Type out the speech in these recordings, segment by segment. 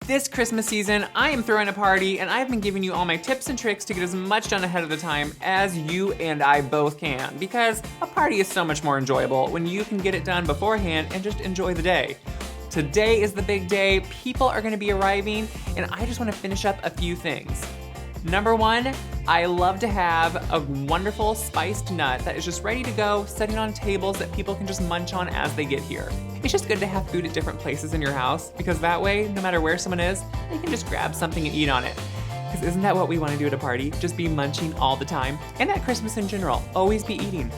This Christmas season, I am throwing a party, and I've been giving you all my tips and tricks to get as much done ahead of the time as you and I both can, because a party is so much more enjoyable when you can get it done beforehand and just enjoy the day. Today is the big day, people are gonna be arriving, and I just wanna finish up a few things. Number one, I love to have a wonderful spiced nut that is just ready to go, sitting on tables that people can just munch on as they get here. It's just good to have food at different places in your house, because that way, no matter where someone is, they can just grab something and eat on it. Because isn't that what we want to do at a party? Just be munching all the time. And at Christmas in general, always be eating.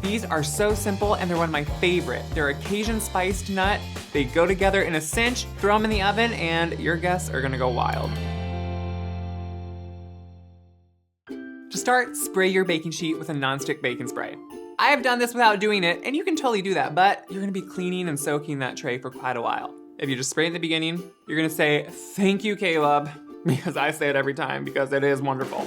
These are so simple and they're one of my favorite. They're a Cajun spiced nut. They go together in a cinch, throw them in the oven, and your guests are gonna go wild. To start, spray your baking sheet with a nonstick baking spray. I have done this without doing it, and you can totally do that, but you're gonna be cleaning and soaking that tray for quite a while. If you just spray it in the beginning, you're gonna say, "Thank you, Caleb," because I say it every time because it is wonderful.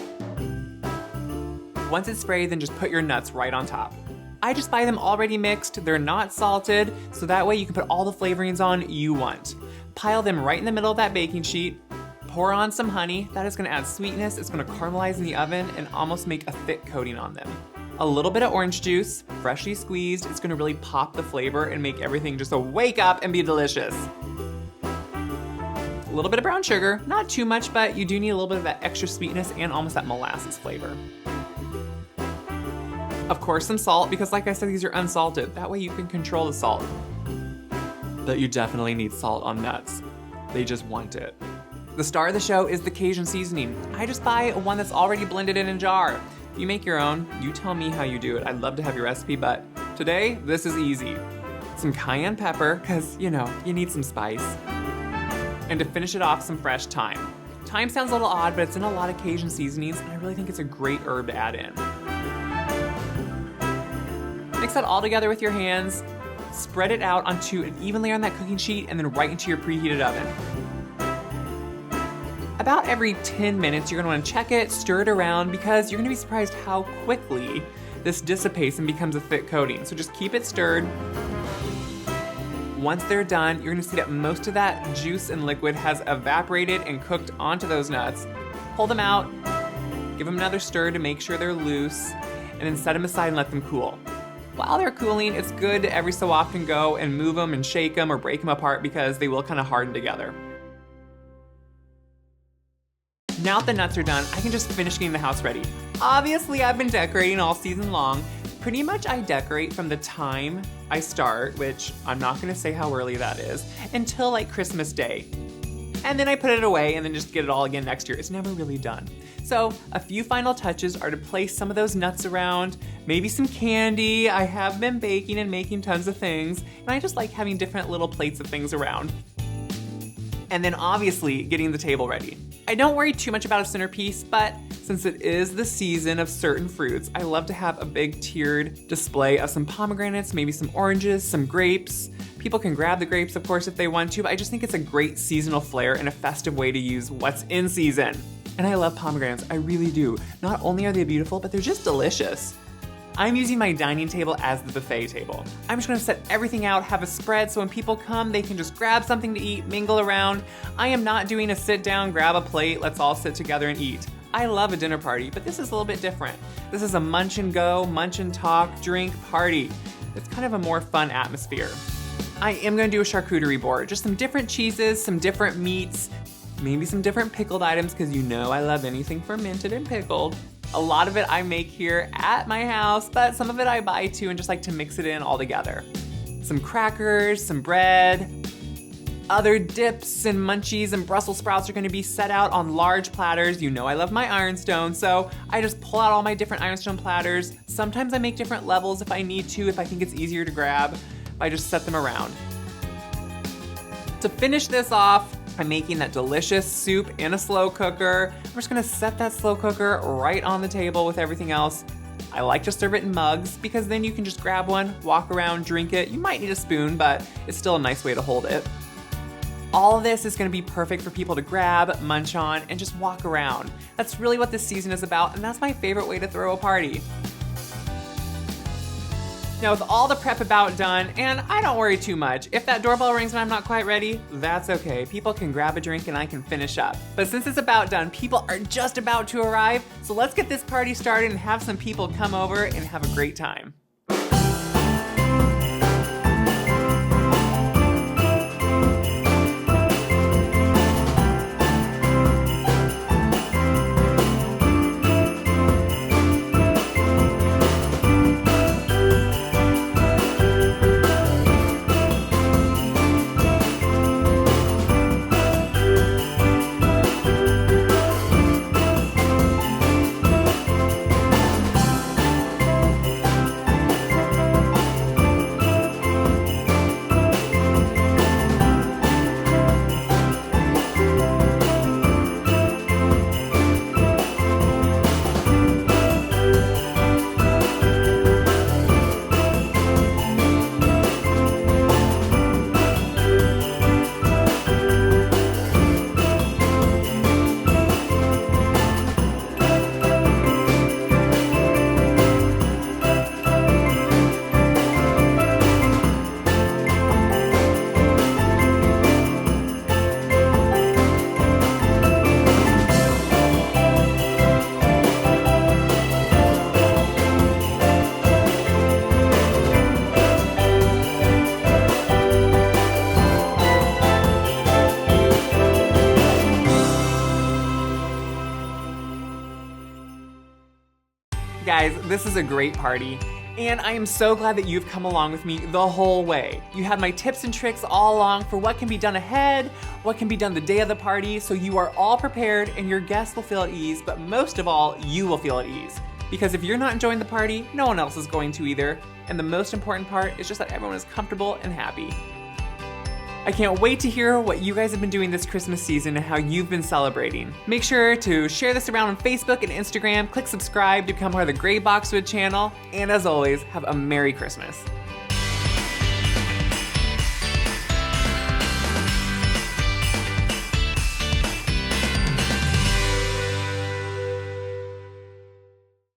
Once it's sprayed, then just put your nuts right on top. I just buy them already mixed, they're not salted, so that way you can put all the flavorings on you want. Pile them right in the middle of that baking sheet, pour on some honey. That is gonna add sweetness, it's gonna caramelize in the oven and almost make a thick coating on them. A little bit of orange juice, freshly squeezed, it's gonna really pop the flavor and make everything just a wake up and be delicious. A little bit of brown sugar, not too much, but you do need a little bit of that extra sweetness and almost that molasses flavor. Of course, some salt, because like I said, these are unsalted. That way you can control the salt. But you definitely need salt on nuts. They just want it. The star of the show is the Cajun seasoning. I just buy one that's already blended in a jar. If you make your own, you tell me how you do it. I'd love to have your recipe, but today, this is easy. Some cayenne pepper, because, you know, you need some spice. And to finish it off, some fresh thyme. Thyme sounds a little odd, but it's in a lot of Cajun seasonings, and I really think it's a great herb to add in. Mix that all together with your hands, spread it out onto an even layer on that cooking sheet, and then right into your preheated oven. About every 10 minutes, you're gonna wanna check it, stir it around, because you're gonna be surprised how quickly this dissipates and becomes a thick coating. So just keep it stirred. Once they're done, you're gonna see that most of that juice and liquid has evaporated and cooked onto those nuts. Pull them out, give them another stir to make sure they're loose, and then set them aside and let them cool. While they're cooling, it's good to every so often go and move them and shake them or break them apart because they will kind of harden together. Now that the nuts are done, I can just finish getting the house ready. Obviously, I've been decorating all season long. Pretty much I decorate from the time I start, which I'm not gonna say how early that is, until like Christmas Day. And then I put it away and then just get it all again next year. It's never really done. So a few final touches are to place some of those nuts around, maybe some candy. I have been baking and making tons of things, and I just like having different little plates of things around. And then obviously getting the table ready. I don't worry too much about a centerpiece, but since it is the season of certain fruits, I love to have a big tiered display of some pomegranates, maybe some oranges, some grapes. People can grab the grapes, of course, if they want to, but I just think it's a great seasonal flair and a festive way to use what's in season. And I love pomegranates, I really do. Not only are they beautiful, but they're just delicious. I'm using my dining table as the buffet table. I'm just gonna set everything out, have a spread, so when people come, they can just grab something to eat, mingle around. I am not doing a sit down, grab a plate, let's all sit together and eat. I love a dinner party, but this is a little bit different. This is a munch and go, munch and talk, drink, party. It's kind of a more fun atmosphere. I am gonna do a charcuterie board, just some different cheeses, some different meats, maybe some different pickled items, because you know I love anything fermented and pickled. A lot of it I make here at my house, but some of it I buy too and just like to mix it in all together. Some crackers, some bread, other dips and munchies and Brussels sprouts are gonna be set out on large platters. You know I love my ironstone, so I just pull out all my different ironstone platters. Sometimes I make different levels if I need to, if I think it's easier to grab. I just set them around. To finish this off, I'm making that delicious soup in a slow cooker. I'm just gonna set that slow cooker right on the table with everything else. I like to serve it in mugs because then you can just grab one, walk around, drink it. You might need a spoon, but it's still a nice way to hold it. All of this is gonna be perfect for people to grab, munch on, and just walk around. That's really what this season is about, and that's my favorite way to throw a party. Now with all the prep about done, and I don't worry too much, if that doorbell rings and I'm not quite ready, that's okay. People can grab a drink and I can finish up. But since it's about done, people are just about to arrive, so let's get this party started and have some people come over and have a great time. Guys, this is a great party, and I am so glad that you've come along with me the whole way. You had my tips and tricks all along for what can be done ahead, what can be done the day of the party, so you are all prepared and your guests will feel at ease, but most of all, you will feel at ease. Because if you're not enjoying the party, no one else is going to either, and the most important part is just that everyone is comfortable and happy. I can't wait to hear what you guys have been doing this Christmas season and how you've been celebrating. Make sure to share this around on Facebook and Instagram, click subscribe to become part of the Gray Boxwood channel, and as always, have a Merry Christmas.